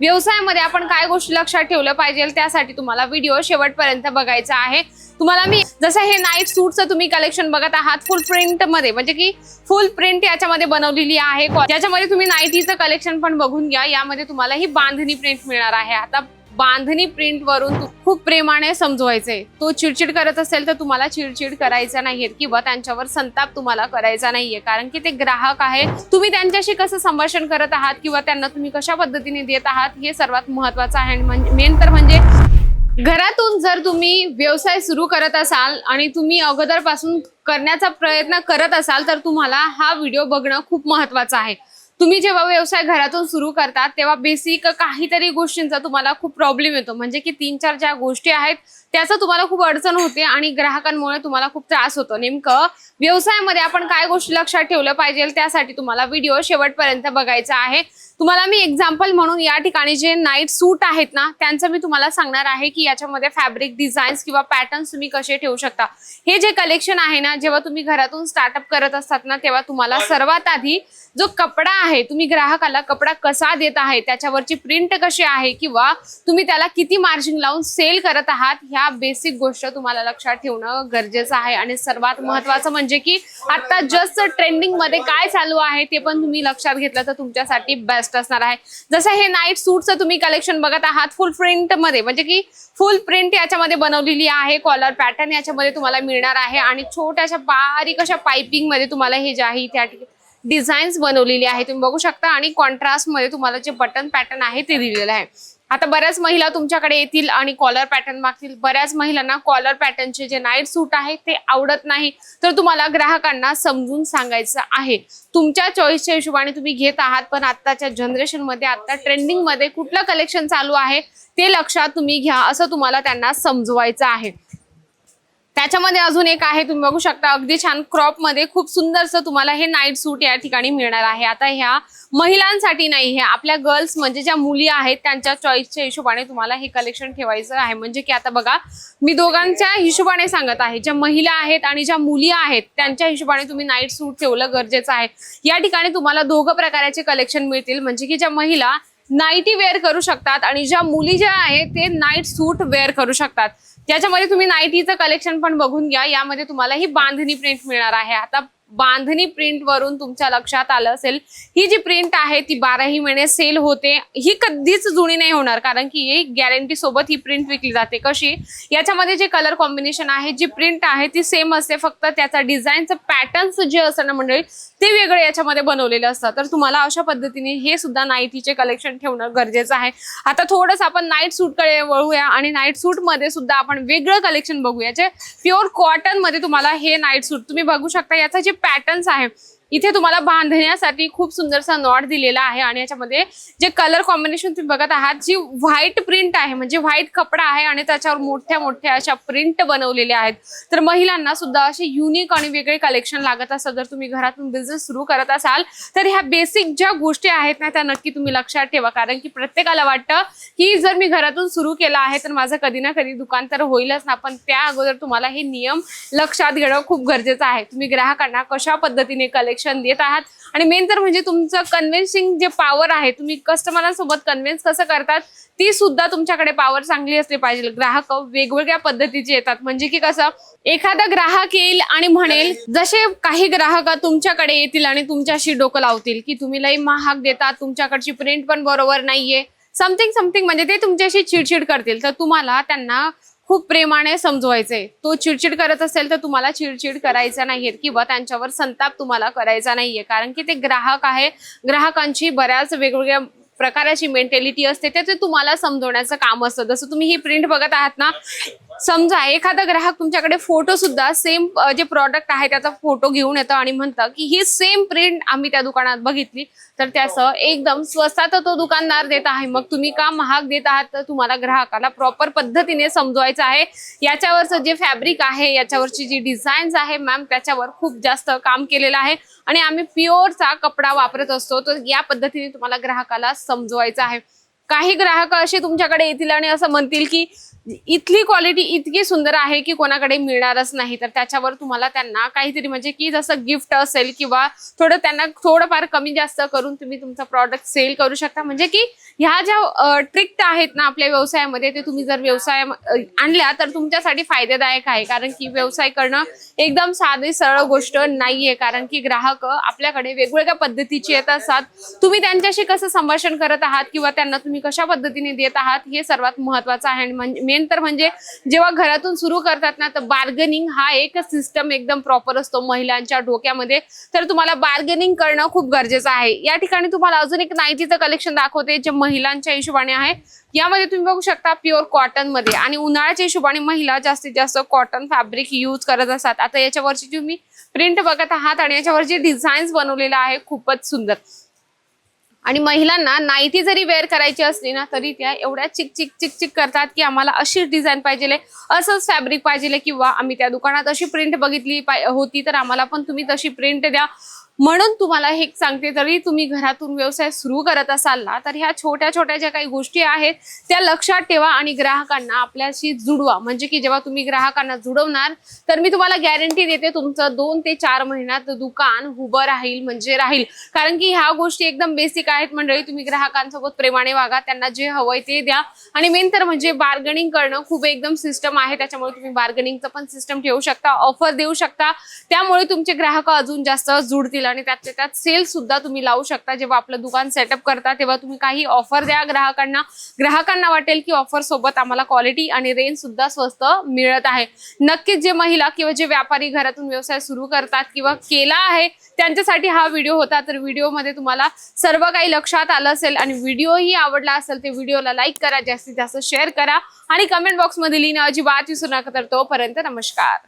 व्यवसायामध्ये आपण काय गोष्टी लक्षात ठेवलं पाहिजे त्यासाठी तुम्हाला व्हिडिओ शेवटपर्यंत बघायचा आहे। तुम्हाला मी जसं हे नाईट सूटचं तुम्ही कलेक्शन बघत आहात फुल प्रिंट मध्ये, म्हणजे की फुल प्रिंट याच्यामध्ये बनवलेली आहे। याच्यामध्ये तुम्ही नाईटीचं कलेक्शन पण बघून घ्या। यामध्ये तुम्हाला ही बांधणी प्रिंट मिळणार आहे। आता बांधणी प्रिंट वरून खूप प्रेमाने समजवायचंय। तो चिडचिड करत असेल तर तुम्हाला चिडचिड करायचं नाहीये किंवा त्यांच्यावर संताप तुम्हाला करायचा नाहीये, कारण की ते ग्राहक आहे। तुम्ही त्यांच्याशी कसं संभाषण करत आहात किंवा त्यांना तुम्ही कशा पद्धतीने देत आहात हे सर्वात महत्त्वाचं आहे। मेन तर म्हणजे घरातून जर तुम्ही व्यवसाय सुरू करत असाल आणि तुम्ही अगोदरपासून करण्याचा प्रयत्न करत असाल तर तुम्हाला हा व्हिडिओ बघणं खूप महत्त्वाचं आहे। तुम्ही जेव्हा व्यवसाय घरातून सुरू करतात तेव्हा बेसिक काहीतरी गोष्टींचा तुम्हाला खूप प्रॉब्लेम येतो, म्हणजे की 3-4 ज्या गोष्टी आहेत त्याचा तुम्हाला खूप अडचण होते आणि ग्राहकांमुळे तुम्हाला खूप त्रास होतो। नेमकं व्यवसायामध्ये आपण काय गोष्टी लक्षात ठेवलं पाहिजे त्यासाठी तुम्हाला व्हिडिओ शेवटपर्यंत बघायचा आहे। तुम्हाला मी एक्झाम्पल म्हणून या ठिकाणी जे नाईट सूट आहेत ना त्यांचं मी तुम्हाला सांगणार आहे की याच्यामध्ये फॅब्रिक डिझाईन्स किंवा पॅटर्न्स तुम्ही कसे ठेवू शकता। हे जे कलेक्शन आहे ना, जेव्हा तुम्ही घरातून स्टार्टअप करत असतात ना तेव्हा तुम्हाला सर्वात आधी जो कपडा आहे, तुम्ही ग्राहकाला कपडा कसा देत आहे, त्याच्यावरची प्रिंट कशी आहे किंवा तुम्ही त्याला किती मार्जिन लावून सेल करत आहात, ह्या बेसिक गोष्ट तुम्हाला लक्षात ठेवणं गरजेचं आहे। आणि सर्वात महत्त्वाचं म्हणजे की आता जस्ट ट्रेंडिंग मध्ये काय चालू आहे ते पण तुम्ही लक्षात घेतलं तर तुमच्यासाठी बेस्ट असणार आहे। जसं हे नाईट सूटचं तुम्ही कलेक्शन बघत आहात फुल प्रिंट मध्ये, म्हणजे की फुल प्रिंट याच्यामध्ये बनवलेली आहे। कॉलर पॅटर्न याच्यामध्ये तुम्हाला मिळणार आहे आणि छोट्याशा बारीक अशा पाइपिंग मध्ये तुम्हाला हे जे आहे त्या डिझाईन्स बनवलेली आहे तुम्ही बघू शकता आणि कॉन्ट्रास्ट मध्ये तुम्हाला जे बटन पॅटर्न आहे ते दिलेलं आहे। आता बऱ्याच महिला तुमच्याकडे येतील आणि कॉलर पॅटर्न मागतील। बऱ्याच महिलांना कॉलर पॅटर्नचे जे नाईट सूट आहे ते आवडत नाही, तर तुम्हाला ग्राहकांना समजून सांगायचं आहे। तुमच्या चॉईसच्या हिशोबाने तुम्ही घेत आहात, पण आताच्या जनरेशन मध्ये आता ट्रेंडिंग मध्ये कुठलं कलेक्शन चालू आहे ते लक्षात तुम्ही घ्या, असं तुम्हाला त्यांना समजवायचं आहे। त्याच्यामध्ये अजून एक आहे, तुम्ही बघू शकता अगदी छान क्रॉप मध्ये खूप सुंदरसं तुम्हाला हे नाईट सूट या ठिकाणी मिळणार आहे। आता ह्या महिलांसाठी नाही, हे आपल्या गर्ल्स म्हणजे ज्या मुली आहेत त्यांच्या चॉईसच्या हिशोबाने तुम्हाला हे कलेक्शन ठेवायचं आहे। म्हणजे की आता बघा मी दोघांच्या हिशोबाने सांगत आहे, ज्या महिला आहेत आणि ज्या मुली आहेत त्यांच्या हिशोबाने तुम्ही नाईट सूट ठेवलं गरजेचं आहे। या ठिकाणी तुम्हाला दोघं प्रकारचे कलेक्शन मिळतील, म्हणजे की ज्या महिला नाईटी वेअर करू शकतात आणि ज्या मुली ज्या आहेत ते नाईट सूट वेअर करू शकतात। त्याच्यामध्ये तुम्ही नाईटीचं कलेक्शन पण बघून घ्या। यामध्ये तुम्हाला ही बांधणी प्रिंट मिळणार आहे। आता बांधणी प्रिंट वरून तुमच्या लक्षात आलं असेल ही जी प्रिंट आहे ती 12ही महिने सेल होते, ही कधीच जुनी नाही होणार, कारण की ही गॅरंटी सोबत ही प्रिंट विकली जाते। कशी, याच्यामध्ये जे कलर कॉम्बिनेशन आहे, जी प्रिंट आहे ती सेम असते, फक्त त्याचा डिझाईनचं पॅटर्न्स जे असतं ना मंडळी ते वेगळे याच्यामध्ये बनवलेले असतात। तर तुम्हाला अशा पद्धतीने हे सुद्धा नाईटीचे कलेक्शन ठेवणं गरजेचं आहे। आता थोडंसं आपण नाईट सूटकडे वळूया आणि नाईट सूट मध्ये सुद्धा आपण वेगळं कलेक्शन बघूया, जे प्युअर कॉटन मध्ये तुम्हाला हे नाईट सूट तुम्ही बघू शकता। याचा जे पॅटर्न्स आहे इथे तुम्हाला बांधण्यासाठी खूप सुंदरसा नॉट दिलेला आहे आणि याच्यामध्ये जे कलर कॉम्बिनेशन तुम्ही बघत आहात, जी व्हाईट प्रिंट आहे, म्हणजे व्हाईट कपडा आहे आणि त्याच्यावर मोठ्या मोठ्या अशा प्रिंट बनवलेल्या आहेत। तर महिलांना सुद्धा असे युनिक आणि वेगळे कलेक्शन लागत असतात। जर तुम्ही घरातून बिझनेस सुरू करत असाल तर ह्या बेसिक ज्या गोष्टी आहेत ना त्या नक्की तुम्ही लक्षात ठेवा, कारण की प्रत्येकाला वाटतं की जर मी घरातून सुरू केलं आहे तर माझं कधी ना कधी दुकान तर होईलच ना, पण त्या अगोदर तुम्हाला हे नियम लक्षात घेणं खूप गरजेचं आहे। तुम्ही ग्राहकांना कशा पद्धतीने कलेक्शन देत आहात आणि मेन तर म्हणजे तुमचं कन्व्हिन्सिंग जे पॉवर आहे, तुम्ही कस्टमरांसोबत कन्व्हिन्स कसं करतात ती सुद्धा तुमच्याकडे पॉवर चांगली असली पाहिजे। ग्राहक वेगवेगळ्या पद्धतीचे येतात, म्हणजे की कसं एखादा ग्राहक येईल आणि म्हणेल, जसे काही ग्राहक तुमच्याकडे येतील आणि तुमच्याशी डोकं लावतील की तुम्ही लई महाग देतात, तुमच्याकडची प्रिंट पण बरोबर नाहीये, समथिंग म्हणजे ते तुमच्याशी चिडचिड करतील। तर तुम्हाला त्यांना खूप प्रेमाने समजवायचंय। तो चिडचिड करत असेल तर तुम्हाला चिडचिड करायचा नाहीये किंवा त्यांच्यावर संताप तुम्हाला करायचा नाहीये, कारण की ते ग्राहक आहे। ग्राहकांची बऱ्याच वेगवेगळ्या प्रकाराची मेंटॅलिटी असते, ते तुम्हाला समजवण्याचं काम असतं। जसं तुम्ही ही प्रिंट बघत आहात ना, समजा एखादा ग्राहक तुमच्याकडे फोटो सुद्धा सेम जे प्रॉडक्ट आहे त्याचा फोटो घेऊन येतो आणि म्हणतं की ही सेम प्रिंट आम्ही त्या दुकानात बघितली, तर त्याचं एकदम स्वस्तात तो दुकानदार देत आहे, मग तुम्ही का महाग देत आहात? तर तुम्हाला ग्राहकाला प्रॉपर पद्धतीने समजवायचं आहे। याच्यावरचं जे फॅब्रिक आहे, याच्यावरची जी डिझाईन्स आहे मॅम, त्याच्यावर खूप जास्त काम केलेलं आहे आणि आम्ही प्युअरचा कपडा वापरत असतो, तर या पद्धतीने तुम्हाला ग्राहकाला समजवायचं आहे। काही ग्राहक असे तुमच्याकडे येतील आणि असं म्हणतील की इथली क्वालिटी इतकी सुंदर आहे की कोणाकडे मिळणारच नाही. तर त्याच्यावर तुम्हाला त्यांना काहीतरी म्हणजे की जसं गिफ्ट असेल किंवा त्यांना थोडंफार कमी जास्त करून तुम्ही तुमचा प्रॉडक्ट सेल करू शकता. म्हणजे की ह्या ज्या ट्रिक आहेत ना आपल्या व्यवसायामध्ये, ते तुम्ही जर व्यवसाय आणल्या तर तुमच्यासाठी फायदेदायक आहे. कारण की व्यवसाय करणं एकदम साधी सरळ गोष्ट नाहीये. कारण की ग्राहक आपल्याकडे वेगवेगळ्या पद्धतीचे येत असतात. तुम्ही त्यांच्याशी कसं संभाषण करत आहात किंवा त्यांना तुम्ही कशा पद्धतीने देत आहात हे सर्वात महत्वाचं आहे. मेन तर म्हणजे जेव्हा घरातून सुरू करतात ना, तर बार्गेनिंग हा एक सिस्टम एकदम प्रॉपर असतो महिलांच्या डोक्यामध्ये. तर तुम्हाला बार्गेनिंग करणं खूप गरजेचं आहे. या ठिकाणी तुम्हाला अजून एक नाईटीचं कलेक्शन दाखवते जे महिलांच्या हिशोबाने आहे. यामध्ये तुम्ही बघू शकता प्युअर कॉटन मध्ये, आणि उन्हाळ्याच्या हिशोबाने महिला जास्तीत जास्त कॉटन फॅब्रिक यूज करत असतात. आता याच्यावरची तुम्ही प्रिंट बघत आहात आणि याच्यावर जे डिझाईन्स बनवलेलं आहे खूपच सुंदर. आणि महिलांना नाईटी जरी वेअर करायची असली ना तरी त्या एवढ्या चिक चिक चिक चिक करतात की आम्हाला अशीच डिझाईन पाहिजे, असंच फॅब्रिक पाहिजे, किंवा आम्ही त्या दुकानात अशी प्रिंट बघितली होती तर आम्हाला पण तुम्ही तशी प्रिंट द्या. म्हणून तुम्हाला हे सांगते, जरी तुम्ही घरातून व्यवसाय सुरू करत असाल ना तर ह्या छोट्या छोट्या ज्या काही गोष्टी आहेत त्या लक्षात ठेवा आणि ग्राहकांना आपल्याशी जुडवा. म्हणजे की जेव्हा तुम्ही ग्राहकांना जुडवणार तर मी तुम्हाला गॅरंटी देते तुमचं 2 ते 4 महिन्यात दुकान उभं राहील म्हणजे राहील. कारण की ह्या गोष्टी एकदम बेसिक आहेत मंडळी. तुम्ही ग्राहकांसोबत प्रेमाने वागा, त्यांना जे हवंय ते द्या. आणि मेन तर म्हणजे बार्गेनिंग करणं खूप एकदम सिस्टम आहे. त्याच्यामुळे तुम्ही बार्गेनिंगचं पण सिस्टम ठेवू शकता, ऑफर देऊ शकता. त्यामुळे तुमचे ग्राहक अजून जास्त जुडतील आणि त्यातल्या त्यात सेल सुद्धा तुम्ही लावू शकता. जेव्हा आपलं दुकान सेटअप करता तेव्हा तुम्ही काही ऑफर द्या ग्राहकांना. ग्राहकांना वाटेल की ऑफर सोबत आम्हाला क्वालिटी आणि रेंज सुद्धा स्वस्त मिळत आहे. नक्कीच जे महिला किंवा जे व्यापारी घरातून व्यवसाय सुरू करतात किंवा केला आहे त्यांच्यासाठी हा व्हिडिओ होता. तर व्हिडिओमध्ये तुम्हाला सर्व काही लक्षात आलं असेल आणि व्हिडिओही आवडला असेल तर व्हिडिओला लाईक करा, जास्तीत जास्त शेअर करा आणि कमेंट बॉक्समध्ये लिहिणं अजिबात विसरू नका. तर तोपर्यंत नमस्कार.